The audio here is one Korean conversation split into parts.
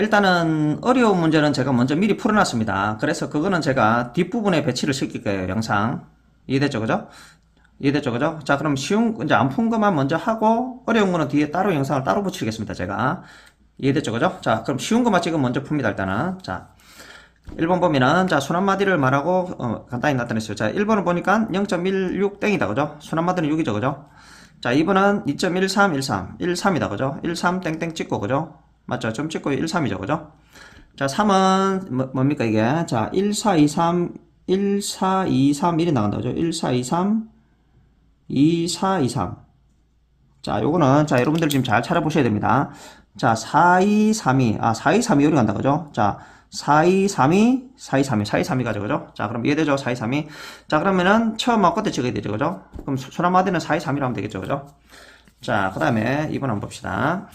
일단은 어려운 문제는 제가 먼저 미리 풀어놨습니다. 그래서 그거는 제가 뒷부분에 배치를 시킬 거예요. 영상. 이해됐죠? 그죠? 이해됐죠? 그죠? 자, 그럼 쉬운, 이제 안 푼 것만 먼저 하고, 어려운 거는 뒤에 따로 영상을 따로 붙이겠습니다. 제가. 이해됐죠? 그죠? 자, 그럼 쉬운 것만 지금 먼저 풉니다. 일단은. 자, 1번 보면은, 자, 순환마디를 말하고, 간단히 나타냈어요. 자, 1번을 보니까 0.16 땡이다. 그죠? 순환마디는 6이죠. 그죠? 자, 2번은 2.13, 13이다. 그죠? 13 땡땡 찍고, 그죠? 맞죠? 점 찍고 13이죠. 그죠? 자, 3은 뭡니까 이게? 자, 1423, 1423, 1이 나간다. 그죠? 1423, 2423. 자, 요거는, 자, 여러분들 지금 잘 찾아보셔야 됩니다. 자, 4232, 4232 요리 간다. 그죠? 자, 4232, 4232, 4232 가죠. 그죠? 자, 그럼 이해되죠? 4232. 자, 그러면은 처음하고 끝에 적어야 되죠. 그죠? 그럼 순환마디는 4232로 하면 되겠죠. 그죠? 자, 그 다음에 2번 한번 봅시다.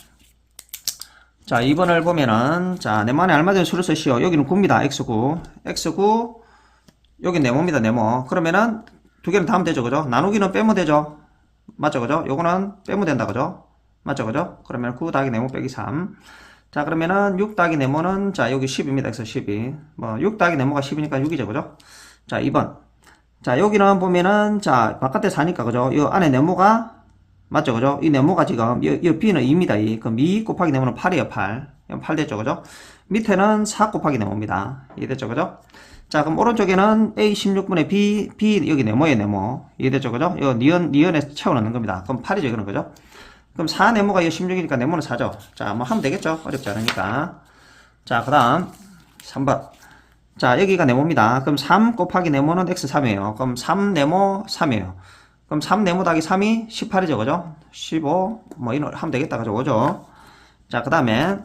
자, 2번을 보면은, 자, 네모안에 알맞은 수를 쓰시오. 여기는 9입니다. x9. x9, 여기 네모입니다. 네모. 그러면은, 두 개는 다 하면 되죠. 그죠? 나누기는 빼면 되죠. 맞죠? 그죠? 요거는 빼면 된다. 그죠? 맞죠? 그죠? 그러면 9 더하기 네모 빼기 3. 자, 그러면은, 6 더하기 네모는, 자, 여기 10입니다. x 12. 6 더하기 네모가 10이니까 6이죠. 그죠? 자, 2번. 자, 여기는 보면은, 자, 바깥에 4니까, 그죠? 이 안에 네모가, 맞죠? 그죠? 이 네모가 지금, 이 B는 2입니다. 2. 그럼 2 곱하기 네모는 8이에요. 8. 8 됐죠? 그죠? 밑에는 4 곱하기 네모입니다. 이해됐죠? 그죠? 자, 그럼 오른쪽에는 A 16분의 B 여기 네모에 네모. 이해됐죠? 그죠? 이 니은에 채워넣는 겁니다. 그럼 8이죠? 이거는 그죠? 그럼 4 네모가 이 16이니까 네모는 4죠? 자, 뭐 하면 되겠죠? 어렵지 않으니까. 자, 그 다음 3번. 자, 여기가 네모입니다. 그럼 3 곱하기 네모는 x3이에요. 그럼 3 네모 3이에요. 그럼 3 네모 더하기 3이 18이죠. 그죠? 15. 뭐, 이거 하면 되겠다. 그죠? 그죠? 자, 그 다음에,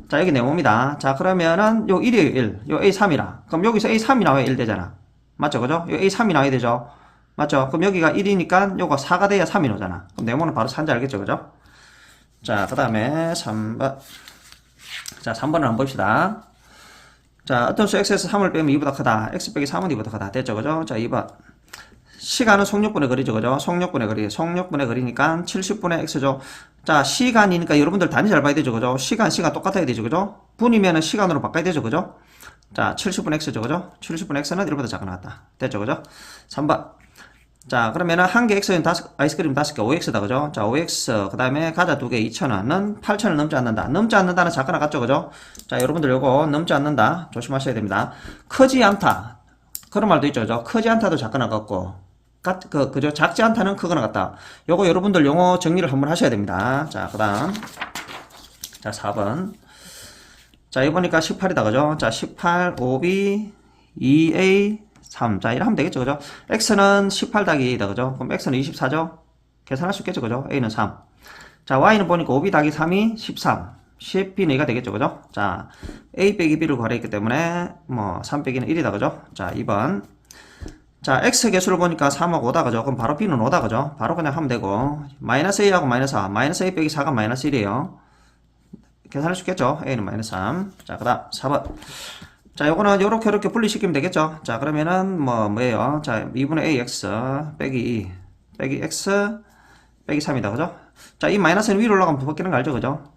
자, 여기 네모입니다. 자, 그러면은, 요 1이에요, 1. 요 A3이라. 그럼 여기서 A3이 나와야 1 되잖아. 맞죠? 그죠? 요 A3이 나와야 되죠? 맞죠? 그럼 여기가 1이니까 요거 4가 돼야 3이 나오잖아. 그럼 네모는 바로 4인지 알겠죠? 그죠? 자, 그 다음에 3번. 자, 3번을 한번 봅시다. 자, 어떤 수 x에서 3을 빼면 2보다 크다. x 빼기 3은 2보다 크다. 됐죠? 그죠? 자, 2번. 시간은 속력분의 거리죠. 그죠? 속력분의 거리. 속력분의 거리니까 70분의 x죠. 자, 시간이니까 여러분들 단위 잘 봐야 되죠. 그죠? 시간 똑같아야 되죠. 그죠? 분이면은 시간으로 바꿔야 되죠. 그죠? 자, 70분의 x죠. 그죠? 70분의 x는 1보다 작아 나왔다. 됐죠. 그죠? 3번. 자, 그러면은 한 개 x는 아이스크림 5개 5x다. 그죠? 자, 5x. 그 다음에 과자 2개 2,000원은 8,000원 넘지 않는다. 넘지 않는다는 작가 나갔죠. 그죠? 자, 여러분들 요거 넘지 않는다. 조심하셔야 됩니다. 크지 않다. 그런 말도 있죠. 그죠? 크지 않다도 작가 나갔고. 그죠? 작지 않다는 크거나 같다. 요거 여러분들 용어 정리를 한번 하셔야 됩니다. 자, 그 다음. 자, 4번. 자, 이거 보니까 18이다. 그죠? 자, 18, 5b, 2a, 3. 자, 이러면 되겠죠. 그죠? x는 18 더하기 2이다. 그죠? 그럼 x는 24죠? 계산할 수 있겠죠. 그죠? a는 3. 자, y는 보니까 5b 더하기 3이 13. 10b는 2가 되겠죠. 그죠? 자, a 빼기 b를 구하랬기 때문에, 3 빼기는 1이다. 그죠? 자, 2번. 자, x 개수를 보니까 3하고 5다. 그죠? 그럼 바로 b는 5다. 그죠? 바로 그냥 하면 되고, 마이너스 a하고 마이너스 4. 마이너스 a 빼기 4가 마이너스 1이에요. 계산할 수 있겠죠? a는 마이너스 3. 자, 그 다음 4번. 자, 요거는 요렇게 분리시키면 되겠죠? 자, 그러면은, 뭐예요? 자, 2분의 ax 빼기 2 빼기 x 빼기 3이다. 그죠? 자, 이 마이너스는 위로 올라가면 바뀌는 거 알죠? 그죠?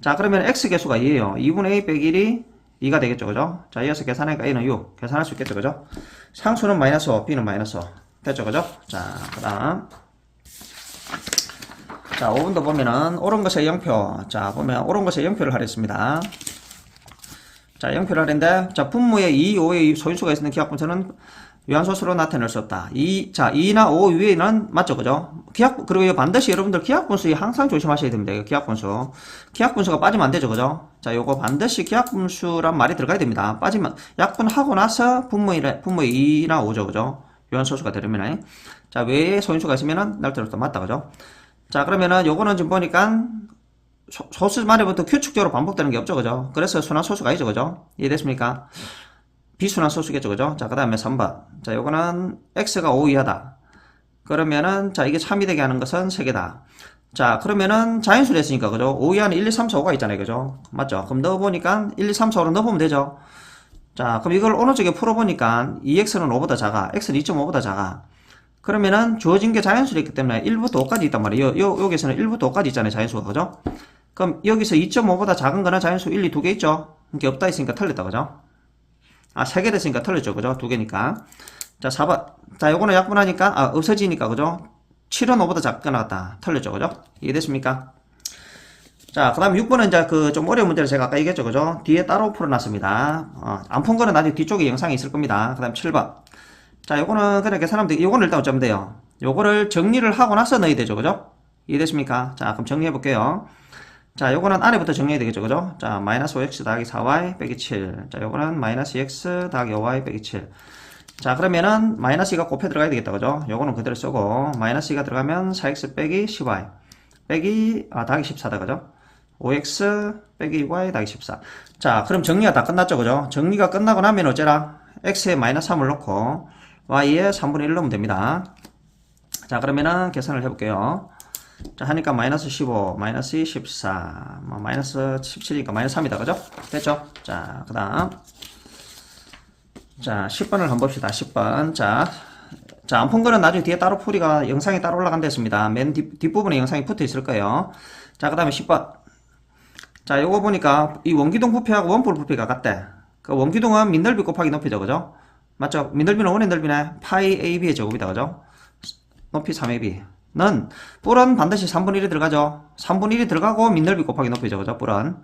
자, 그러면 x 개수가 2에요. 2분의 a 빼기 1이 2가 되겠죠. 그죠? 자, 이어서 계산하니까 a는 6. 계산할 수 있겠죠. 그죠? 상수는 마이너스 5, b는 마이너스 5. 됐죠. 그죠? 자, 그 다음. 자, 5번도 보면은, 옳은 것의 0표. 자, 보면, 옳은 것의 0표를 하랬습니다. 자, 0표를 하는데, 자, 분모에 2, 5의 소인수가 있는 기하분수는 유한소수로 나타낼 수 없다. 2나 5 위에는, 맞죠? 그죠? 그리고 반드시 여러분들 기하분수에 항상 조심하셔야 됩니다. 이거 기하분수. 기하분수가 빠지면 안 되죠. 그죠? 자, 요거 반드시 기하분수란 말이 들어가야 됩니다. 빠지면, 약분하고 나서 분모에 2나 5죠. 그죠? 유한소수가 되려면. 자, 외에 소인수가 있으면은, 날때로부터 맞다. 그죠? 자, 그러면은 요거는 지금 보니까, 소수 말에부터 규칙적으로 반복되는 게 없죠. 그죠? 그래서 순환소수가 아니죠. 그죠? 이해됐습니까? 비순환소수겠죠. 그죠? 자, 그 다음에 3번. 자, 요거는 x가 5 이하다. 그러면은, 자, 이게 3이 되게 하는 것은 3개다. 자, 그러면은 자연수로 했으니까, 그죠? 5 이하는 1, 2, 3, 4, 5가 있잖아요. 그죠? 맞죠? 그럼 넣어보니까 1, 2, 3, 4, 5로 넣어보면 되죠? 자, 그럼 이걸 어느 쪽에 풀어보니까 2x는 5보다 작아. x는 2.5보다 작아. 그러면은 주어진 게 자연수로 있기 때문에 1부터 5까지 있단 말이에요. 여기서는 1부터 5까지 있잖아요. 자연수가. 그죠? 그럼 여기서 2.5보다 작은 거는 자연수 1, 2, 두 개 있죠? 이게 없다 했으니까 틀렸다, 그죠? 아, 3개 됐으니까 틀렸죠, 그죠? 두 개니까. 자, 4번. 자, 요거는 약분하니까, 없어지니까, 그죠? 7은 5보다 작게 나왔다. 틀렸죠, 그죠? 이해됐습니까? 자, 그 다음에 6번은 이제 좀 어려운 문제를 제가 아까 얘기했죠, 그죠? 뒤에 따로 풀어놨습니다. 안 푼 거는 나중에 뒤쪽에 영상이 있을 겁니다. 그 다음 7번. 자, 요거는 그냥 계산하면 돼. 요거는 일단 어쩌면 돼요. 요거를 정리를 하고 나서 넣어야 되죠, 그죠? 이해됐습니까? 자, 그럼 정리해 볼게요. 자, 요거는 안에부터 정리해야 되겠죠, 그죠? 자, 마이너스 5x 더하기 4y 빼기 7. 자, 요거는 마이너스 2x 더하기 5y 빼기 7. 자, 그러면은 마이너스 2가 곱해 들어가야 되겠다, 그죠? 요거는 그대로 쓰고 마이너스 2가 들어가면 4x 빼기 10y 빼기 더하기 14다, 그죠? 5x 빼기 y 더하기 14. 자, 그럼 정리가 다 끝났죠, 그죠? 정리가 끝나고 나면 어쩌라? x에 마이너스 3을 넣고 y에 3분의 1 넣으면 됩니다. 자, 그러면은 계산을 해볼게요. 자, 하니까 마이너스 15, 마이너스 14, 마이너스 17이니까 마이너스 3이다, 그죠? 됐죠? 자, 그 다음. 자, 10번을 한번 봅시다. 10번. 자, 안 푼 거는 나중에 뒤에 따로 풀이가 영상이 따로 올라간다 했습니다. 맨 뒷부분에 영상이 붙어 있을 거예요. 자, 그 다음에 10번. 자, 요거 보니까 이 원기둥 부피하고 원뿔 부피가 같대. 그 원기둥은 민넓이 곱하기 높이죠, 그죠? 맞죠? 민넓이는 원의 넓이네. 파이 AB의 제곱이다, 그죠? 높이 3AB.는 뿔은 반드시 3분의 1이 들어가죠. 3분의 1이 들어가고 민넓이 곱하기 높이죠, 그죠? 뿔은.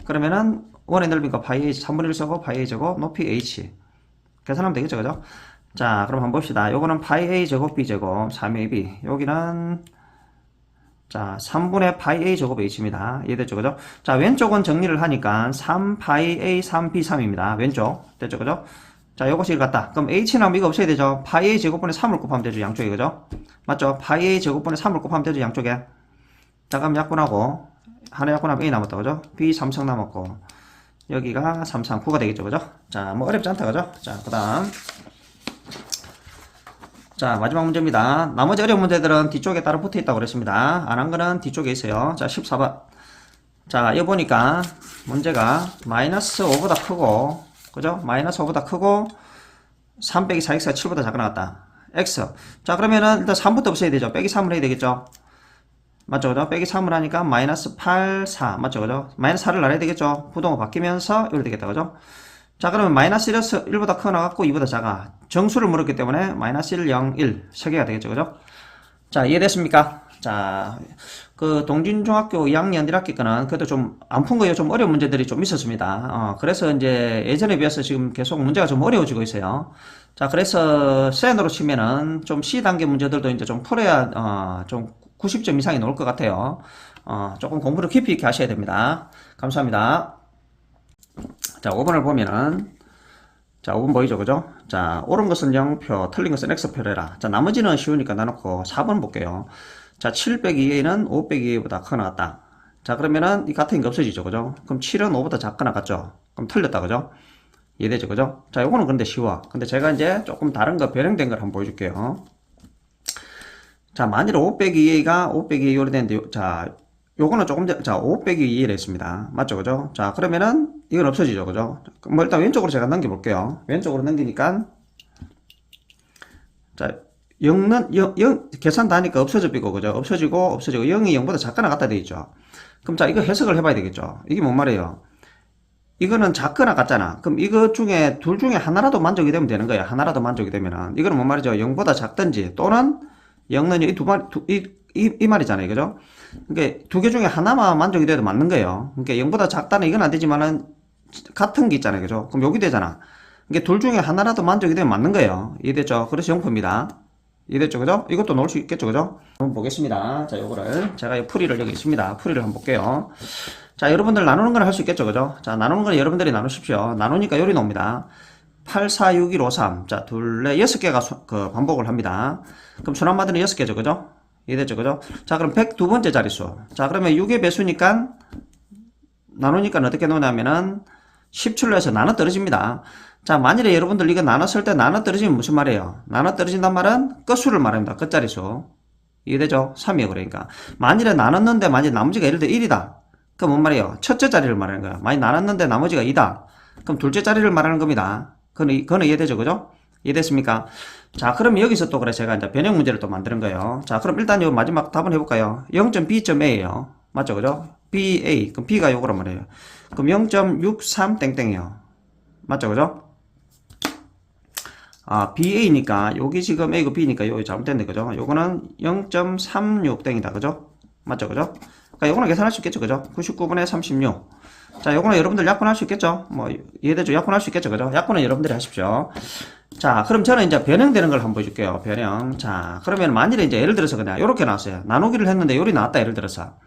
그러면은 원의 넓이가 파이 H, 3분의 1 쓰고 파이 A 제곱, 높이 H. 계산하면 되겠죠, 그죠? 자, 그럼 한번 봅시다. 요거는 파이 A 제곱 B 제곱 3AB. 여기는 자, 3분의 파이 A 제곱 H입니다. 이해됐죠, 그죠? 자, 왼쪽은 정리를 하니까 3 파이 A 3B 3입니다. 왼쪽. 됐죠, 그죠? 자, 요것이 같다. 그럼 H는 하면 이거 없어야 되죠. 파이 A 제곱분의 3을 곱하면 되죠, 양쪽에, 그죠? 맞죠? 파이 A 제곱분의 3을 곱하면 되죠, 양쪽에. 자, 그럼 약분하고 하나 약분하면 A 남았다, 그죠? B 3성 남았고 여기가 3, 3, 9가 되겠죠, 그죠? 자, 뭐 어렵지 않다, 그죠? 자, 그 다음. 자, 마지막 문제입니다. 나머지 어려운 문제들은 뒤쪽에 따로 붙어 있다고 그랬습니다. 안 한 거는 뒤쪽에 있어요. 자, 14번. 자, 여기 보니까 문제가 마이너스 5보다 크고, 그죠? 마이너스 5보다 크고 3 빼기 4x가 7보다 작게 나왔다. x. 자, 그러면은 일단 3부터 없애야 되죠. 빼기 3을 해야 되겠죠? 맞죠, 그죠? 빼기 3을 하니까 마이너스 8, 4. 맞죠, 그죠? 마이너스 4를 나눠야 되겠죠? 부동호 바뀌면서 이렇게 되겠다, 그죠? 자, 그러면 마이너스 1보다 크거 나갔고 2보다 작아. 정수를 물었기 때문에 마이너스 1, 0, 1. 3개가 되겠죠, 그죠? 자, 이해됐습니까? 자, 그 동진중학교 2학년 1학기 거는 그래도 좀 안 푼 거예요. 좀 어려운 문제들이 좀 있었습니다. 그래서 이제 예전에 비해서 지금 계속 문제가 좀 어려워지고 있어요. 자, 그래서 센으로 치면은 좀 C 단계 문제들도 이제 좀 풀어야 좀 90점 이상이 나올 것 같아요. 조금 공부를 깊이 있게 하셔야 됩니다. 감사합니다. 자, 5번을 보면은 자, 5번 보이죠, 그죠? 자, 옳은 것은 0표, 틀린 것은 X표를 해라. 자, 나머지는 쉬우니까 나놓고 4번 볼게요. 자, 7 빼기 2A는 5 빼기 2A보다 크거 나왔다. 자, 그러면은 이 같은 게 없어지죠, 그죠? 그럼 7은 5보다 작거 나갔죠? 그럼 틀렸다, 그죠? 이해되죠, 그죠? 자, 요거는 근데 쉬워. 근데 제가 이제 조금 다른 거 변형된 걸 한번 보여줄게요. 자, 만일 5 빼기 2A가 5 빼기 2A로 되는데, 자, 요거는 조금 자, 5 빼기 2를 했습니다. 맞죠, 그죠? 자, 그러면은 이건 없어지죠, 그죠? 뭐 일단 왼쪽으로 제가 넘겨볼게요. 왼쪽으로 넘기니까 자, 0는 0 계산 다 하니까 없어져 비고, 그죠? 없어지고 0이 0보다 작거 나갔다 돼 있죠. 그럼 자, 이거 해석을 해봐야 되겠죠. 이게 뭔 말이에요? 이거는 작거나 같잖아. 그럼 이거 중에 둘 중에 하나라도 만족이 되면 되는 거야. 하나라도 만족이 되면은 이거는 뭔 말이죠? 0보다 작든지 또는 0는 이 두 말, 이 말이잖아요, 그죠? 그러니까 두 개 중에 하나만 만족이 돼도 맞는 거예요. 그러니까 0보다 작다는 이건 안 되지만은 같은 게 있잖아요, 그죠? 그럼 여기 되잖아. 그러니까 둘 중에 하나라도 만족이 되면 맞는 거예요. 이해됐죠? 그래서 0%입니다. 이해됐죠, 그죠? 이것도 넣을 수 있겠죠, 그죠? 한번 보겠습니다. 자, 요거를 제가 풀이를 여기 있습니다. 풀이를 한번 볼게요. 자, 여러분들 나누는 건 할 수 있겠죠, 그죠? 자, 나누는 건 여러분들이 나누십시오. 나누니까 요리 나옵니다. 8, 4, 6, 1, 5, 3. 자, 둘레 6개가 반복을 합니다. 그럼 순환마들은 6개죠, 그죠? 이해됐죠, 그죠? 자, 그럼 102번째 자릿수. 자, 그러면 6의 배수니까 나누니까 어떻게 나오냐면은 17로 해서 나눠 떨어집니다. 자, 만일에 여러분들 이거 나눴을 때 나눠 떨어지면 무슨 말이에요? 나눠 떨어진단 말은 끝수를 말합니다. 끝자리수. 이해되죠? 3이에요, 그러니까. 만일에 나눴는데 만일 나머지가 예를 들어 1이다. 그럼 뭔 말이에요? 첫째 자리를 말하는 거야. 만일 나눴는데 나머지가 2다. 그럼 둘째 자리를 말하는 겁니다. 그거는 이해되죠, 그죠? 이해됐습니까? 자, 그럼 여기서 또 그래 제가 이제 변형 문제를 또 만드는 거예요. 자, 그럼 일단 요 마지막 답은 해볼까요? 0.B.A예요. 맞죠, 그죠? BA. 그럼 B가 요거란 말이에요. 그럼 0.63 땡땡이요. 맞죠? 그죠? 아, BA니까, 여기 지금 A고 B니까 여기 잘못됐네. 그죠? 요거는 0.36 땡이다. 그죠? 맞죠? 그죠? 그러니까 요거는 계산할 수 있겠죠. 그죠? 99분의 36. 자, 요거는 여러분들 약분할 수 있겠죠? 뭐, 이해되죠? 약분할 수 있겠죠? 그죠? 약분은 여러분들이 하십시오. 자, 그럼 저는 이제 변형되는 걸 한번 보여줄게요. 변형. 자, 그러면 만일에 이제 예를 들어서 그냥 요렇게 나왔어요. 나누기를 했는데 요리 나왔다. 예를 들어서.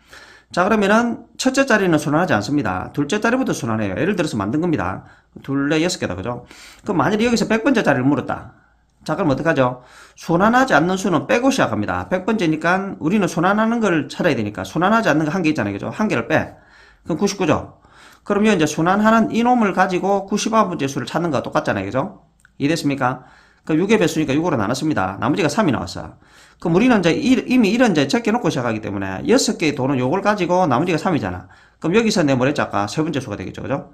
자, 그러면은 첫째 자리는 순환하지 않습니다. 둘째 자리부터 순환해요. 예를 들어서 만든 겁니다. 둘레 6개다. 그죠? 그럼 만일에 여기서 100번째 자리를 물었다. 자, 그럼 어떡하죠? 순환하지 않는 수는 빼고 시작합니다. 100번째니까 우리는 순환하는 걸 찾아야 되니까 순환하지 않는 거 한 개 있잖아요. 그죠? 한 개를 빼. 그럼 99죠? 그러면 이제 순환하는 이놈을 가지고 99번째 수를 찾는 거와 똑같잖아요. 그죠? 이해됐습니까? 그럼 6의 배수니까 6으로 나눴습니다. 나머지가 3이 나왔어. 그럼 우리는 이제 이미 1은 이제 제껴놓고 시작하기 때문에 6개의 도는 요걸 가지고 나머지가 3이잖아. 그럼 여기서 내 뭐랬지 아까 세 번째 수가 되겠죠. 그죠?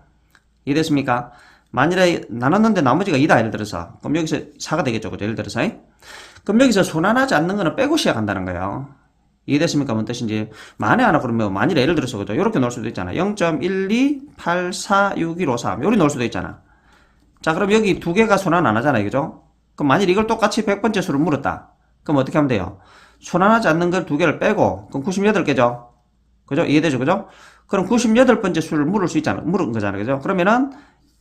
이해됐습니까? 만일에 나눴는데 나머지가 2다. 예를 들어서. 그럼 여기서 4가 되겠죠. 그죠? 예를 들어서. 그럼 여기서 순환하지 않는 거는 빼고 시작한다는 거예요. 이해됐습니까? 뭔 뜻인지. 만에 하나 그러면 만일에 예를 들어서 그죠? 이렇게 넣을 수도 있잖아. 0.12846153 요리 넣을 수도 있잖아. 자, 그럼 여기 두 개가 순환 안 하잖아요. 그죠? 그럼 만일 이걸 똑같이 100번째 수를 물었다. 그럼 어떻게 하면 돼요? 순환하지 않는 걸 두 개를 빼고, 그럼 98개죠? 그죠? 이해되죠? 그죠? 그럼 98번째 수를 물을 수 있잖아. 물은 거잖아요. 그죠? 그러면은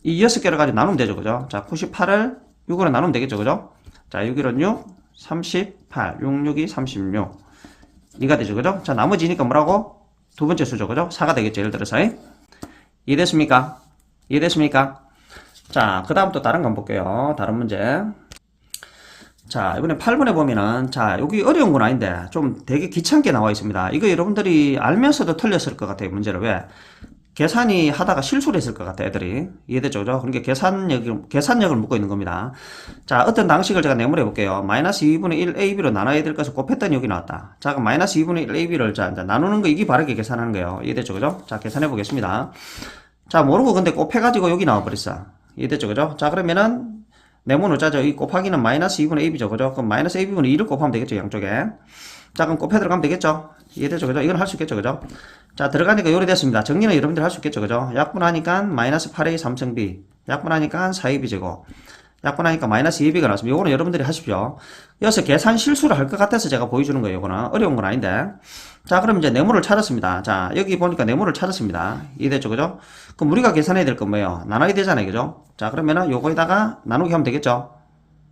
이 6개를 가지고 나누면 되죠. 그죠? 자, 98을 6으로 나누면 되겠죠. 그죠? 자, 6일은 6, 38, 6, 6이 36. 이가 되죠. 그죠? 자, 나머지니까 뭐라고? 두 번째 수죠. 그죠? 4가 되겠죠. 예를 들어서. 이해됐습니까? 이해됐습니까? 자, 그 다음 또 다른 거 한번 볼게요. 다른 문제. 자, 이번에 8번에 보면은, 자, 여기 어려운 건 아닌데, 좀 되게 귀찮게 나와 있습니다. 이거 여러분들이 알면서도 틀렸을 것 같아요, 문제를. 왜? 계산이 하다가 실수를 했을 것 같아, 애들이. 이해되죠? 그죠? 그러니까 계산력을 묻고 있는 겁니다. 자, 어떤 방식을 제가 내물해 볼게요. 마이너스 2분의 1 AB로 나눠야 될 것을 곱했더니 여기 나왔다. 자, 그럼 마이너스 2분의 1 AB를 자, 이제 나누는 거 이게 바르게 계산하는 거예요. 이해되죠? 그죠? 자, 계산해 보겠습니다. 자, 모르고 근데 곱해가지고 여기 나와버렸어. 이해됐죠? 그죠? 자, 그러면은, 네모는 짜죠. 이 곱하기는 마이너스 2분의 AB죠. 그죠? 그럼 마이너스 AB분의 2를 곱하면 되겠죠. 양쪽에. 자, 그럼 곱해 들어가면 되겠죠? 이해되죠? 그죠? 이건 할 수 있겠죠? 그죠? 자, 들어가니까 요리 됐습니다. 정리는 여러분들 할 수 있겠죠? 그죠? 약분하니까 마이너스 8A 3승B. 약분하니까 4AB제곱. 약분하니까 마이너스 2B가 나왔습니다. 요거는 여러분들이 하십시오. 여기서 계산 실수를 할 것 같아서 제가 보여주는 거예요. 요거는. 어려운 건 아닌데. 자, 그럼 이제 네모를 찾았습니다. 자, 여기 보니까 네모를 찾았습니다. 이해됐죠? 그죠? 그럼 우리가 계산해야 될 건 뭐예요? 나눠야 되잖아요. 그죠? 자, 그러면은 요거에다가 나누기 하면 되겠죠?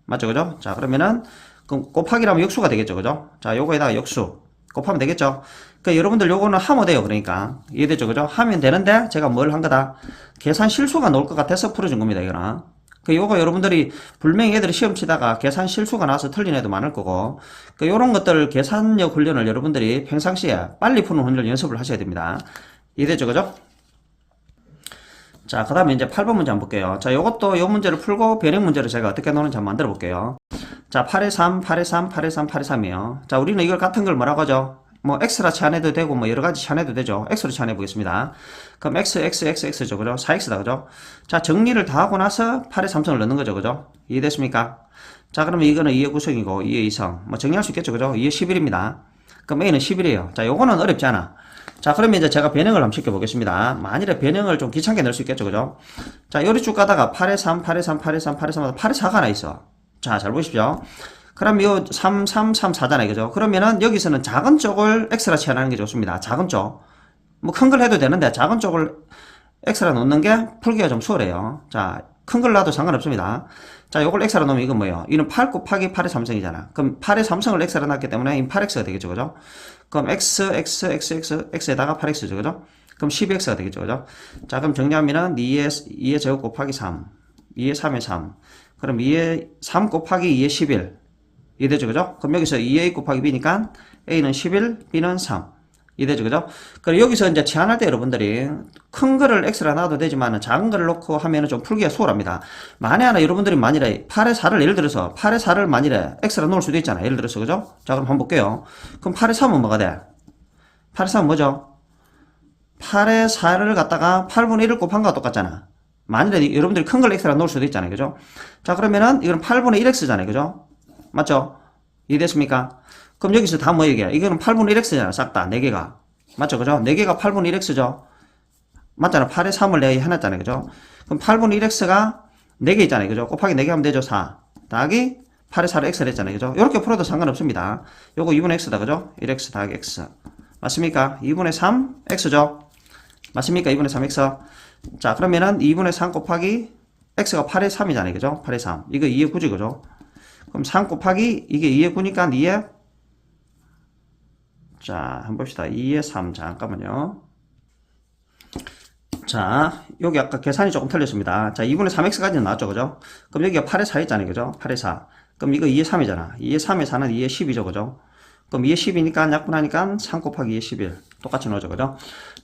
맞죠? 그죠? 자, 그러면은, 그럼 곱하기라면 역수가 되겠죠? 그죠? 자, 요거에다가 역수. 곱하면 되겠죠? 그러니까 여러분들 요거는 하면 돼요. 그러니까. 이해됐죠? 그죠? 하면 되는데, 제가 뭘 한 거다? 계산 실수가 나올 것 같아서 풀어준 겁니다. 이거는. 그 요거 여러분들이 분명히 애들이 시험 치다가 계산 실수가 나와서 틀린 애도 많을 거고, 그 요런 것들 계산력 훈련을 여러분들이 평상시에 빨리 푸는 훈련 연습을 하셔야 됩니다. 이해됐죠? 그죠? 자, 그 다음에 이제 8번 문제 한번 볼게요. 자, 요것도 요 문제를 풀고 변형 문제를 제가 어떻게 노는지 한번 만들어 볼게요. 자, 8의 3, 8의 3, 8의 3, 8의 3이에요. 자, 우리는 이걸 같은 걸 뭐라고 하죠? 뭐, x라 치환해도 되고, 뭐, 여러 가지 치환해도 되죠. x로 치환해 보겠습니다. 그럼 x, x, x, x죠. 그죠? 4x다. 그죠? 자, 정리를 다 하고 나서 8의 3성을 넣는 거죠. 그죠? 이해됐습니까? 자, 그러면 이거는 2의 9성이고, 2의 2성. 뭐, 정리할 수 있겠죠. 그죠? 2의 11입니다. 그럼 a는 11이에요. 자, 요거는 어렵지 않아. 자, 그러면 이제 제가 변형을 한번 시켜보겠습니다. 만일에 변형을 좀 귀찮게 넣을 수 있겠죠. 그죠? 자, 요리 쭉 가다가 8의 3, 8의 3, 8의 3, 8의 3, 8의 4가 하나 있어. 자, 잘 보십시오. 그럼 요 3, 3, 3, 4잖아요. 그죠? 그러면은 여기서는 작은 쪽을 x라 치환하는 게 좋습니다. 작은 쪽. 뭐 큰 걸 해도 되는데 작은 쪽을 x라 놓는 게 풀기가 좀 수월해요. 자, 큰 걸 놔도 상관없습니다. 자, 요걸 x라 놓으면 이건 뭐예요? 이는 8 곱하기 8의 3성이잖아. 그럼 8의 3성을 x라 놨기 때문에 이 8x가 되겠죠. 그죠? 그럼 x에다가 8x죠. 그죠? 그럼 12x가 되겠죠. 그죠? 자, 그럼 정리하면은 2의 제곱 곱하기 3. 2의 3의 3. 그럼 2의 3 곱하기 2의 11. 이해되죠? 그죠? 그럼 여기서 2a 곱하기 b니까 a는 11, b는 3. 이해되죠? 그죠? 그럼 여기서 이제 치환할 때 여러분들이 큰 거를 x라 놔도 되지만 작은 거를 놓고 하면은 좀 풀기가 수월합니다. 만에 하나 여러분들이 만일에 8의 4를 예를 들어서 8의 4를 만일에 x라 놓을 수도 있잖아요. 예를 들어서. 그죠? 자, 그럼 한번 볼게요. 그럼 8의 3은 뭐가 돼? 8의 3은 뭐죠? 8의 4를 갖다가 8분의 1을 곱한 거와 똑같잖아. 만일에 여러분들이 큰 걸 x라 놓을 수도 있잖아요. 그죠? 자, 그러면은 이건 8분의 1x잖아요. 그죠? 맞죠? 이해됐습니까? 그럼 여기서 다 뭐 얘기야? 이거는 8분의 1x잖아. 싹 다. 4개가. 맞죠? 그죠? 4개가 8분의 1x죠? 맞잖아. 8에 3을 내가 해놨잖아요. 그죠? 그럼 8분의 1x가 4개 있잖아요. 그죠? 곱하기 4개 하면 되죠. 4. 더하기 8에 4를 x를 했잖아요. 그죠? 이렇게 풀어도 상관없습니다. 요거 2분의 x다. 그죠? 1x 더하기 x. 맞습니까? 2분의 3 x죠? 맞습니까? 2분의 3 x. 자, 그러면은 2분의 3 곱하기 x가 8의 3이잖아요. 그죠? 8의 3. 이거 2의 9지. 그죠? 그럼 3 곱하기 이게 2의 9니까 2의 자, 한번 봅시다. 2의 3. 잠깐만요. 자, 여기 아까 계산이 조금 틀렸습니다. 자, 2분의 3x까지는 나왔죠. 그죠? 그럼 여기가 8의 4 있잖아요. 그죠? 8의 4. 그럼 이거 2의 3이잖아. 2의 3의 4는 2의 10이죠. 그죠? 그럼 2의 10이니까 약분하니까 3 곱하기 2의 11. 똑같이 나오죠. 그죠?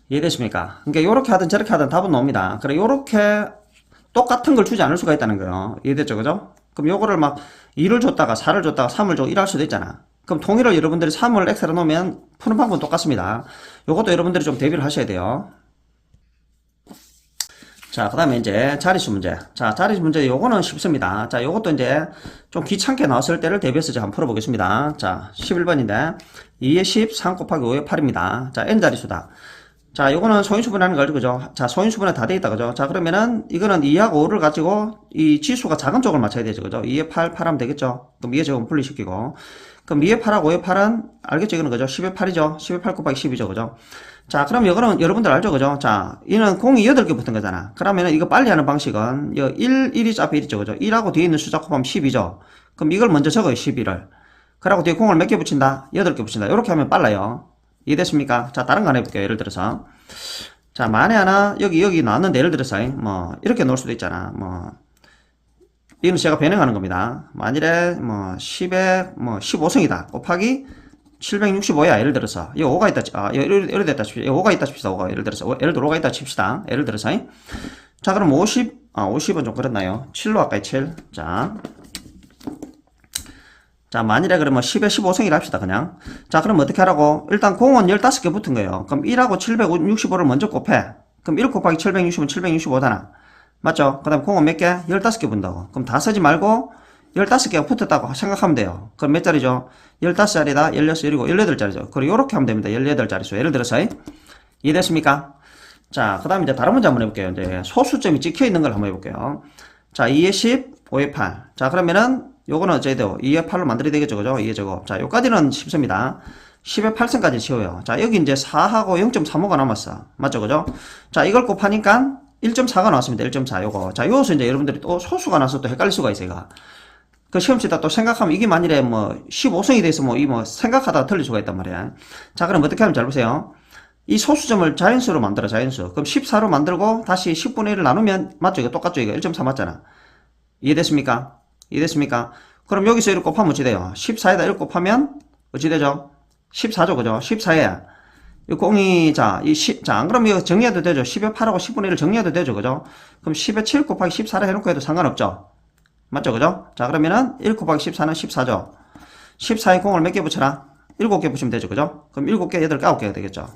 이해됐습니까? 그러니까 요렇게 하든 저렇게 하든 답은 나옵니다. 그래, 요렇게 똑같은 걸 주지 않을 수가 있다는 거예요. 이해됐죠? 그죠? 그럼 요거를 막 2를 줬다가 4를 줬다가 3을 줘 1할 수도 있잖아. 그럼 통일을 여러분들이 3을 x로 놓으면 푸는 방법은 똑같습니다. 요것도 여러분들이 좀 대비를 하셔야 돼요. 자, 그 다음에 이제 자릿수 문제. 자, 자릿수 문제 요거는 쉽습니다. 자, 요것도 이제 좀 귀찮게 나왔을 때를 대비해서 제가 한번 풀어보겠습니다. 자, 11번인데 2의 10, 3 곱하기 5의 8입니다. 자, n자릿수다. 자, 요거는 소인수분해하는 거죠, 그죠? 자, 소인수분해 다 돼 있다, 그죠? 자, 그러면은 이거는 2하고 5를 가지고 이 지수가 작은 쪽을 맞춰야 되죠, 그죠? 2의 8, 8 하면 되겠죠? 그럼 2의 제곱은 분리시키고. 그럼 2의 8하고 5의 8은 알겠죠? 이거는 그죠? 10의 8이죠? 10의 8 곱하기 10이죠, 그죠? 자, 그럼 이거는 여러분들 알죠, 그죠? 자, 이는 공이 8개 붙은 거잖아. 그러면은 이거 빨리 하는 방식은 1, 1이 앞에 1있죠, 그죠? 1하고 뒤에 있는 숫자 곱하면 10이죠? 그럼 이걸 먼저 적어요, 11을. 그러고 뒤에 공을 몇 개 붙인다? 8개 붙인다. 이렇게 하면 빨라요. 이해됐습니까? 자, 다른 거 하나 해볼게요. 예를 들어서. 자, 만에 하나, 여기 나왔는데, 예를 들어서, 뭐, 이렇게 놓을 수도 있잖아. 뭐, 이건 제가 변형하는 겁니다. 만일에, 뭐, 10에, 뭐, 15승이다. 곱하기 765야. 예를 들어서. 이 5가 있다, 예를 됐다 칩시다. 5가 있다 칩시다. 5가. 예를 들어서. 예를 들어 5가 있다 칩시다. 예를 들어서. 자, 그럼 50은 좀 그렇나요? 7로 할까요? 7. 자, 만일에 그러면 10에 15승이라 합시다, 그냥. 자, 그럼 어떻게 하라고? 일단 공은 15개 붙은 거예요. 그럼 1하고 765를 먼저 곱해. 그럼 1 곱하기 760은 765잖아. 맞죠? 그 다음 공은 몇 개? 15개 분다고. 그럼 다 쓰지 말고 15개가 붙었다고 생각하면 돼요. 그럼 몇 자리죠? 15자리다, 16, 17, 18자리죠. 그리고 요렇게 하면 됩니다. 18자리 수. 예를 들어서. 이해됐습니까? 자, 그 다음 이제 다른 문제 한번 해볼게요. 이제 소수점이 찍혀 있는 걸 한번 해볼게요. 자, 2의 10, 5의 8. 자, 그러면은 요거는 어째야 돼요? 2의 8로 만들어야 되겠죠, 그죠? 2의 제곱. 자, 요까지는 쉽습니다. 10의 8승까지 쉬워요. 자, 여기 이제 4하고 0.35가 남았어. 맞죠, 그죠? 자, 이걸 곱하니까 1.4가 나왔습니다. 1.4 요거. 자, 요것은 이제 여러분들이 또 소수가 나서 또 헷갈릴 수가 있어요, 이거. 그 시험 치다 또 생각하면 이게 만일에 뭐 15승이 돼서 뭐 이 뭐 생각하다가 틀릴 수가 있단 말이야. 자, 그럼 어떻게 하면 잘 보세요. 이 소수점을 자연수로 만들어, 자연수. 그럼 14로 만들고 다시 10분의 1을 나누면 맞죠? 이거 똑같죠? 이거 1.4 맞잖아. 이해됐습니까? 이해됐습니까? 그럼 여기서 1을 곱하면 어찌 돼요? 14에다 1 곱하면 어찌 되죠? 14죠, 그죠? 14에 이 공이 자, 안 그러면 이거 정리해도 되죠? 10의 8하고 10분의 1을 정리해도 되죠, 그죠? 그럼 10의 7 곱하기 14를 해놓고 해도 상관없죠? 맞죠, 그죠? 자, 그러면은 1 곱하기 14는 14죠? 14에 공을 몇 개 붙여라? 7개 붙이면 되죠, 그죠? 그럼 7개, 8개, 9개가 되겠죠?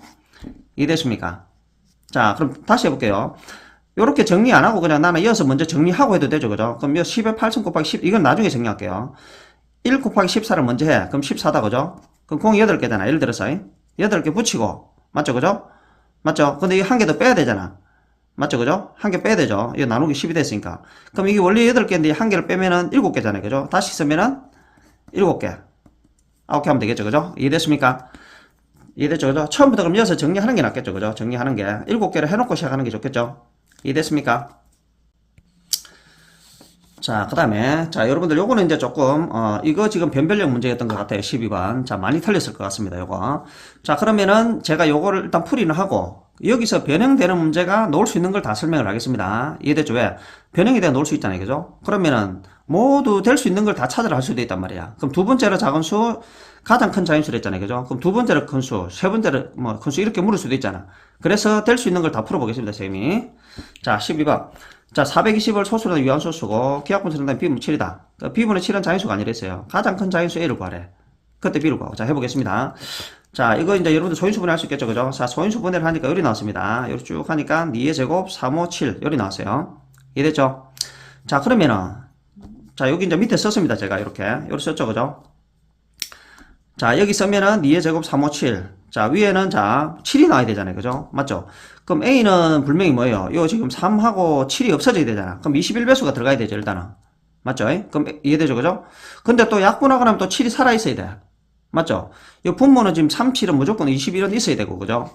이해됐습니까? 자, 그럼 다시 해볼게요. 요렇게 정리 안 하고 그냥 나는 이어서 먼저 정리하고 해도 되죠, 그죠? 그럼 10의 8승 곱하기 10, 이건 나중에 정리할게요. 1 곱하기 14를 먼저 해. 그럼 14다, 그죠? 그럼 공이 8개잖아. 예를 들어서 8개 붙이고, 맞죠, 그죠? 맞죠? 근데 이거 한 개 더 빼야 되잖아. 맞죠, 그죠? 한 개 빼야 되죠. 이거 나누기 10이 됐으니까. 그럼 이게 원래 8개인데 한 개를 빼면은 7개잖아요, 그죠? 다시 쓰면은 7개. 9개 하면 되겠죠, 그죠? 이해됐습니까? 이해됐죠, 그죠? 처음부터 그럼 이어서 정리하는 게 낫겠죠, 그죠? 정리하는 게. 7개를 해놓고 시작하는 게 좋겠죠? 이해됐습니까? 자, 그 다음에, 자, 여러분들 요거는 이제 조금, 이거 지금 변별력 문제였던 것 같아요. 12번. 자, 많이 틀렸을 것 같습니다, 요거. 자, 그러면은 제가 요거를 일단 풀이는 하고, 여기서 변형되는 문제가 놓을 수 있는 걸 다 설명을 하겠습니다. 이해됐죠? 왜? 변형이 돼야 놓을 수 있잖아요, 그죠? 그러면은, 모두 될 수 있는 걸 다 찾으라 할 수도 있단 말이야. 그럼 두 번째로 작은 수, 가장 큰 자연수를 했잖아요, 그죠? 그럼 두 번째로 큰 수, 세 번째로 뭐 큰 수 이렇게 물을 수도 있잖아. 그래서 될 수 있는 걸 다 풀어보겠습니다, 쌤이. 자, 12번. 자, 420을 소수로 유한소수고 기하분수는 다음에 b분의 7이다. 그러니까 b분의 7은 자연수가 아니랬어요. 가장 큰 자연수 a를 구하래. 그때 b를 구하고. 자, 해보겠습니다. 자, 이거 이제 여러분들 소인수분해 할 수 있겠죠, 그죠? 자, 소인수분해를 하니까 열이 나왔습니다. 열이 쭉 하니까 2의 제곱 3, 5, 7 열이 나왔어요. 이해됐죠? 자, 그러면은 자, 여기 이제 밑에 썼습니다. 제가 이렇게 썼죠, 그죠? 자, 여기 쓰면은 2의 제곱 3, 5, 7 자, 위에는 자, 7이 나와야 되잖아요. 그죠? 맞죠? 그럼 A는 분명히 뭐예요? 요 지금 3하고 7이 없어져야 되잖아. 그럼 21배수가 들어가야 되죠, 일단은. 맞죠? 그럼 이해되죠? 그죠? 근데 또 약분하고 나면 또 7이 살아있어야 돼. 맞죠? 이 분모는 지금 3, 7은 무조건 21은 있어야 되고, 그죠?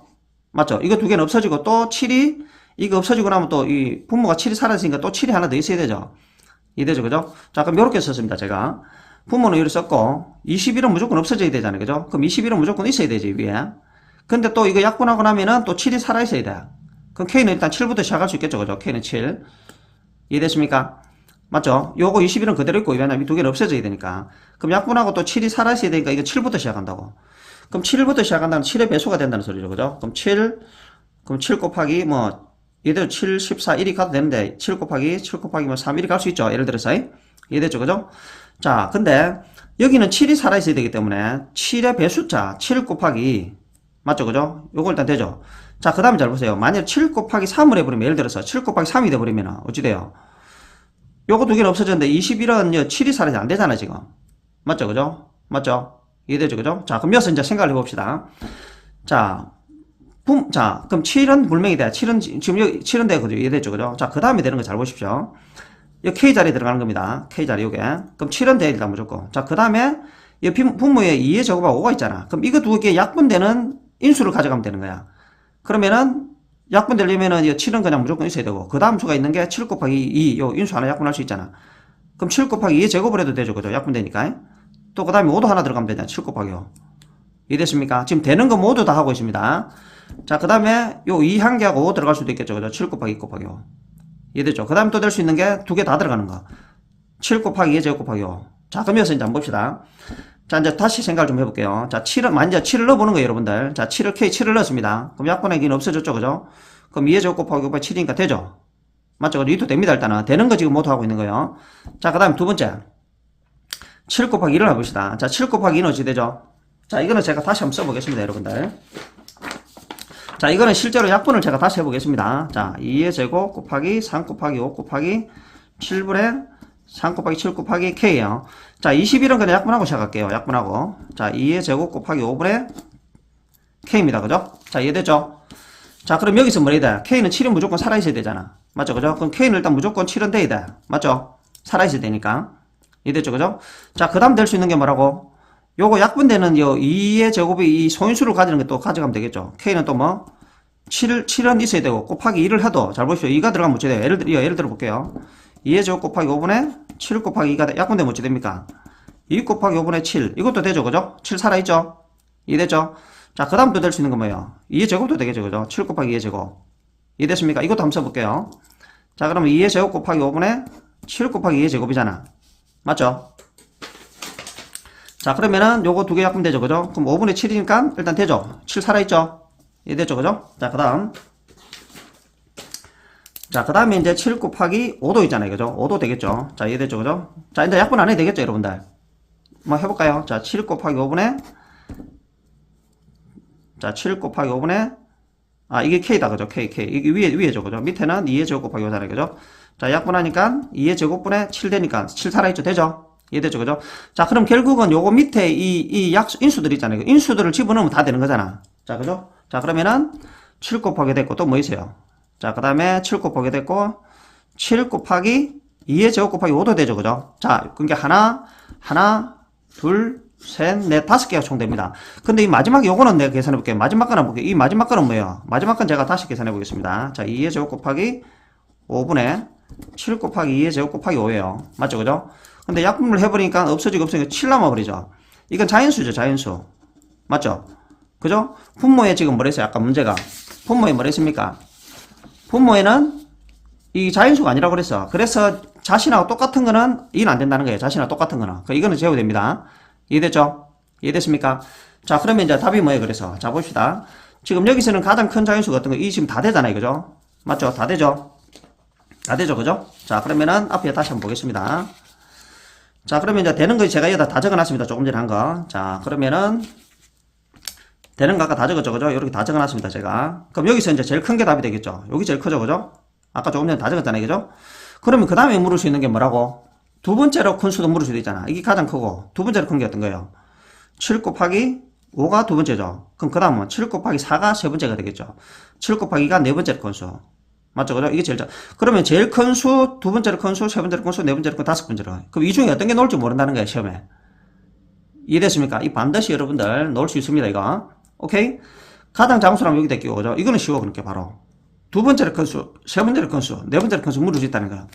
맞죠? 이거 두 개는 없어지고 또 7이, 이거 없어지고 나면 또 이 분모가 7이 살아있으니까 또 7이 하나 더 있어야 되죠? 이해되죠? 그죠? 자, 그럼 이렇게 썼습니다, 제가. 분모는 이렇게 썼고, 21은 무조건 없어져야 되잖아요. 그죠? 그럼 21은 무조건 있어야 되지, 위에. 근데 또 이거 약분하고 나면은 또 7이 살아있어야 돼. 그럼 K는 일단 7부터 시작할 수 있겠죠, 그죠? K는 7. 이해됐습니까? 맞죠? 요거 21은 그대로 있고, 왜냐면 이 두 개는 없어져야 되니까. 그럼 약분하고 또 7이 살아있어야 되니까 이거 7부터 시작한다고. 그럼 7부터 시작한다면 7의 배수가 된다는 소리죠, 그죠? 그럼 7 곱하기 뭐, 얘들 7, 14, 1이 가도 되는데, 7 곱하기 뭐 3, 1이 갈 수 있죠? 예를 들어서. 이해됐죠, 그죠? 자, 근데, 여기는 7이 살아있어야 되기 때문에, 7의 배수자, 7 곱하기, 맞죠, 그죠? 요거 일단 되죠? 자, 그 다음에 잘 보세요. 만약 7 곱하기 3을 해버리면, 예를 들어서 7 곱하기 3이 돼버리면, 어찌 돼요? 요거 두 개는 없어졌는데, 21은 7이 살아있지 안 되잖아, 지금. 맞죠, 그죠? 맞죠? 이해되죠, 그죠? 자, 그럼 여기서 이제 생각을 해봅시다. 자, 그럼 7은 불명이 돼. 7은, 지금 여기 7은 돼. 그죠? 이해됐죠? 그죠? 자, 그 다음에 되는 거 잘 보십시오. 이 K자리에 들어가는 겁니다. K자리, 요게. 그럼 7은 돼, 일단 무조건. 자, 그 다음에, 이 분모에 2의 제곱하고 5가 있잖아. 그럼 이거 두 개 약분되는 인수를 가져가면 되는 거야. 그러면은, 약분되려면은, 이 7은 그냥 무조건 있어야 되고, 그 다음 수가 있는 게 7 곱하기 2, 요 인수 하나 약분할 수 있잖아. 그럼 7 곱하기 2의 제곱을 해도 되죠. 그죠? 약분되니까. 또 그 다음에 5도 하나 들어가면 되잖아. 7 곱하기 5. 이해됐습니까? 지금 되는 거 모두 다 하고 있습니다. 자, 그 다음에 요 2 한 개하고 5 들어갈 수도 있겠죠. 그죠? 7 곱하기 2 곱하기 5. 이해됐죠? 그 다음에 또 될 수 있는 게 두 개 다 들어가는 거. 7 곱하기 2 제곱 곱하기 5. 자, 그럼 여기서 이제 한번 봅시다. 자, 이제 다시 생각을 좀 해볼게요. 자, 7은, 만약 7을 넣어보는 거예요, 여러분들. 자, K7을 넣었습니다. 그럼 약분의 기는 없어졌죠, 그죠? 그럼 2의 제곱 곱하기 5 7이니까 되죠? 맞죠? 이도 됩니다, 일단은. 되는 거 지금 모두 하고 있는 거예요. 자, 그 다음 두 번째. 7 곱하기 2를 해봅시다. 자, 7 곱하기 2는 어찌 되죠? 자, 이거는 제가 다시 한번 써보겠습니다, 여러분들. 자, 이거는 실제로 약분을 제가 다시 해보겠습니다. 자, 2의 제곱 곱하기 3 곱하기 5 곱하기 7분의 3 곱하기 7 곱하기 K예요. 자, 21은 그냥 약분하고 시작할게요. 약분하고. 자, 2의 제곱 곱하기 5분의 K입니다. 그죠? 자, 이해됐죠? 자, 그럼 여기서 뭐래야 돼? K는 7은 무조건 살아있어야 되잖아. 맞죠? 그죠? 그럼 K는 일단 무조건 7은 돼야 돼. 맞죠? 살아있어야 되니까. 이해됐죠? 그죠? 자, 그 다음 될 수 있는 게 뭐라고? 요거 약분되는 요 2의 제곱이 이 소인수를 가지는 게 또 가져가면 되겠죠. K는 또 뭐? 7은 있어야 되고, 곱하기 2를 해도, 잘 보십시오. 2가 들어가면 어찌 돼요? 예를 들어 볼게요. 2의 제곱 곱하기 5분의 7 곱하기 2가 약분되면 어찌 됩니까? 2 곱하기 5분의 7. 이것도 되죠, 그죠? 7 살아있죠? 이해됐죠? 자, 그 다음 또 될 수 있는 건 뭐예요? 2의 제곱도 되겠죠, 그죠? 7 곱하기 2의 제곱. 이해됐습니까? 이것도 한번 써볼게요. 자, 그러면 2의 제곱 곱하기 5분의 7 곱하기 2의 제곱이잖아. 맞죠? 자, 그러면은 요거 두 개 약분되죠, 그죠? 그럼 5분의 7이니까 일단 되죠? 7 살아있죠? 이해됐죠, 그죠? 자, 그 다음. 자, 그 다음에 이제 7 곱하기 5도 있잖아요, 그죠? 5도 되겠죠? 자, 이해됐죠, 그죠? 자, 이제 약분 안 해도 되겠죠, 여러분들? 뭐 해볼까요? 자, 7 곱하기 5분의 자, 7 곱하기 5분의 이게 K다, 그죠? K. 이게 위에죠, 그죠? 밑에는 2의 제곱 곱하기 5잖아요, 그죠? 자, 약분하니까 2의 제곱분의 7 되니까 7 살아있죠, 되죠? 이해됐죠, 그죠? 자, 그럼 결국은 요거 밑에 이 인수들 있잖아요. 인수들을 집어넣으면 다 되는 거잖아. 자, 그죠? 자, 그러면은 7 곱하기 됐고 또 뭐 있어요? 자, 그 다음에 7 곱하기 됐고 7 곱하기 2의 제곱 곱하기 5도 되죠, 그죠? 자, 그게 하나, 둘, 셋, 넷, 5개가 총 됩니다. 근데 이 마지막 요거는 내가 계산해 볼게요. 마지막 거는 볼게요. 이 마지막 거는 뭐예요? 마지막 건 제가 다시 계산해 보겠습니다. 자, 2의 제곱 곱하기 5분의 7 곱하기 2의 제곱 곱하기 5예요. 맞죠, 그죠? 근데 약분을 해버리니까 없어지고 7 남아버리죠. 이건 자연수죠, 자연수. 맞죠? 그죠? 분모에 지금 뭐랬어요? 아까 문제가. 분모에 뭐랬습니까? 분모에는 이 자연수가 아니라고 그랬어. 그래서 자신하고 똑같은 거는 이해는 안 된다는 거예요. 자신하고 똑같은 거는. 이거는 제외됩니다. 이해됐죠? 이해됐습니까? 자, 그러면 이제 답이 뭐예요? 그래서. 자, 봅시다. 지금 여기서는 가장 큰 자연수가 어떤 거? 이 지금 다 되잖아요. 그죠? 맞죠? 다 되죠? 다 되죠? 그죠? 자, 그러면은 앞에 다시 한번 보겠습니다. 자, 그러면 이제 되는 거 제가 여기다 다 적어놨습니다. 조금 전에 한 거. 자, 그러면은 되는 거 아까 다 적었죠, 그죠? 이렇게 다 적어놨습니다, 제가. 그럼 여기서 이제 제일 큰 게 답이 되겠죠? 여기 제일 크죠, 그죠? 아까 조금 전에 다 적었잖아요, 그죠? 그러면 그 다음에 물을 수 있는 게 뭐라고? 두 번째로 큰 수도 물을 수도 있잖아. 이게 가장 크고 두 번째로 큰 게 어떤 거예요? 7 곱하기 5가 두 번째죠. 그럼 그 다음은 7 곱하기 4가 세 번째가 되겠죠. 7 곱하기가 네 번째 큰 수. 맞죠? 그죠? 이게 제일 그러면 제일 큰 수, 두 번째로 큰 수, 세 번째로 큰 수, 네 번째로 큰 수, 다섯 번째로. 그럼 이 중에 어떤 게 나올지 모른다는 거예요, 시험에. 이해됐습니까? 이 반드시 여러분들 나올 수 있습니다, 이거. 오케이? 가장 작은 수라면 여기다 끼고, 그죠? 이거는 쉬워, 그렇게 바로. 두 번째로 큰 수, 세 번째로 큰 수, 네 번째로 큰 수 물을 수 있다는 거야.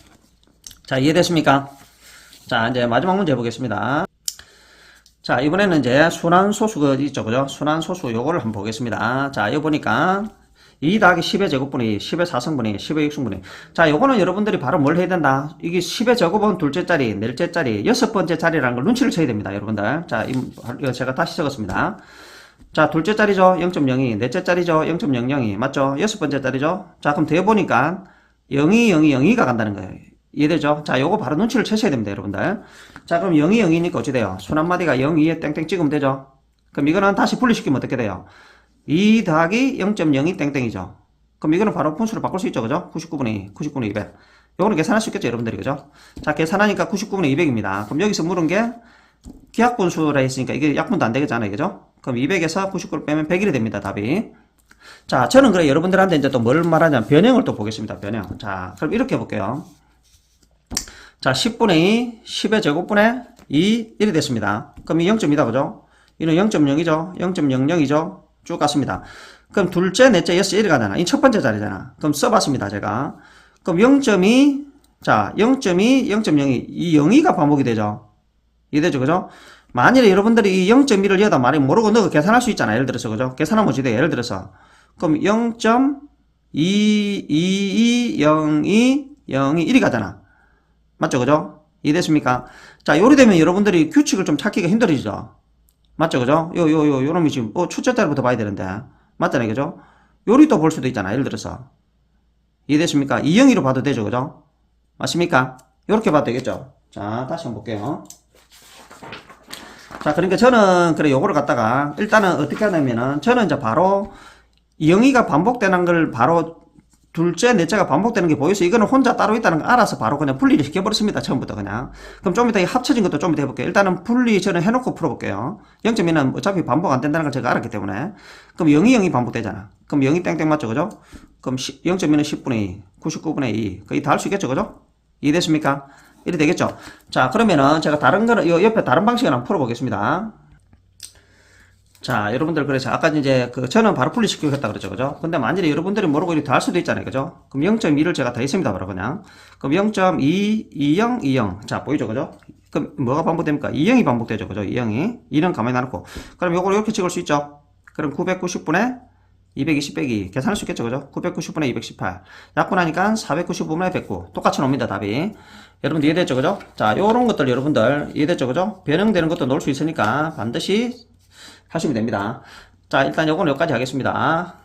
자, 이해됐습니까? 자, 이제 마지막 문제 보겠습니다. 자, 이번에는 이제 순환소수가 있죠, 그죠? 순환소수 요거를 한번 보겠습니다. 자, 여기 보니까 2 더하기 10의 제곱분의 10의 4승분의 10의 6승분의. 자, 요거는 여러분들이 바로 뭘 해야 된다? 이게 10의 제곱은 둘째 자리, 넷째 자리, 여섯 번째 자리라는 걸 눈치를 쳐야 됩니다, 여러분들. 자, 이거 제가 다시 적었습니다. 자, 둘째 자리죠? 0.02. 넷째 자리죠? 0.002. 맞죠? 여섯 번째 자리죠? 자, 그럼 대보니까 02, 02, 02가 간다는 거예요. 이해되죠? 자, 요거 바로 눈치를 채셔야 됩니다, 여러분들. 자, 그럼 02, 02니까 어찌 돼요? 순 한마디가 02에 땡땡 찍으면 되죠? 그럼 이거는 다시 분리시키면 어떻게 돼요? 2 더하기 0.02 땡땡이죠. 그럼 이거는 바로 분수로 바꿀 수 있죠, 그죠? 99분의 2, 99분의 200. 요거는 계산할 수 있겠죠, 여러분들이, 그죠? 자, 계산하니까 99분의 200입니다. 그럼 여기서 물은 게 기하분수라 했으니까 이게 약분도 안 되겠잖아요, 그죠? 그럼 200에서 99를 빼면 100일이 됩니다, 답이. 자, 저는 그래 여러분들한테 이제 또 뭘 말하냐면 변형을 또 보겠습니다, 변형. 자, 그럼 이렇게 해볼게요. 자, 10분의 2, 10의 제곱분의 2, 1이 됐습니다. 그럼 이 0.2다, 그죠? 이는 0.0이죠? 0.00이죠? 쭉 갔습니다. 그럼 둘째, 넷째, 여섯, 1이 가잖아. 이 첫 번째 자리잖아. 그럼 써봤습니다, 제가. 그럼 0.2, 자, 0.2, 0.02. 이 0.2가 반복이 되죠? 이해되죠, 그죠? 만일에 여러분들이 이 0.2를 여기다 말이 모르고 넣어 계산할 수 있잖아, 예를 들어서, 그죠? 계산하면 어찌 돼, 예를 들어서. 그럼 0.22202, 02, 02, 1이 가잖아. 맞죠, 그죠? 이해됐습니까? 자, 요리 되면 여러분들이 규칙을 좀 찾기가 힘들어지죠? 맞죠, 그죠? 요놈이 지금, 출제 자리부터 봐야 되는데. 맞잖아요, 그죠? 요리 또 볼 수도 있잖아, 예를 들어서. 이해됐습니까? 202로 봐도 되죠, 그죠? 맞습니까? 요렇게 봐도 되겠죠? 자, 다시 한번 볼게요. 자, 그러니까 저는, 그래, 요거를 갖다가, 일단은 어떻게 하냐면은, 저는 이제 바로, 0이가 반복되는 걸 바로, 둘째, 넷째가 반복되는 게 보여서 이거는 혼자 따로 있다는 걸 알아서 바로 그냥 분리를 시켜버렸습니다. 처음부터 그냥. 그럼 좀 이따 이 합쳐진 것도 좀 이따 해볼게요. 일단은 분리 저는 해놓고 풀어볼게요. 0.2는 어차피 반복 안 된다는 걸 제가 알았기 때문에. 그럼 0이 0이 반복되잖아. 그럼 0이 땡땡 맞죠, 그죠? 그럼 0.2는 10분의 2, 99분의 2. 거의 다 할 수 있겠죠, 그죠? 이해됐습니까? 이래 되겠죠? 자, 그러면은 제가 다른 거는, 요 옆에 다른 방식을 한번 풀어보겠습니다. 자, 여러분들, 그래서 아까 이제, 저는 바로 분리시키고 했다 그랬죠, 그죠? 근데 만일에 여러분들이 모르고 이렇게 더 할 수도 있잖아요, 그죠? 그럼 0.2를 제가 더 했습니다, 바로 그냥. 그럼 0.2, 20, 20. 자, 보이죠, 그죠? 그럼 뭐가 반복됩니까? 2형이 반복되죠, 그죠? 2형이. 2는 가만히 놔놓고. 그럼 요걸 이렇게 찍을 수 있죠? 그럼 990분의 220 빼기. 계산할 수 있겠죠, 그죠? 990분의 218. 약분하니까 495분의 109. 똑같이 놉니다, 답이. 여러분들 이해됐죠, 그죠? 자, 요런 것들 여러분들 이해됐죠, 그죠? 변형되는 것도 넣을 수 있으니까 반드시 하시면 됩니다. 자, 일단 요거는 여기까지 하겠습니다.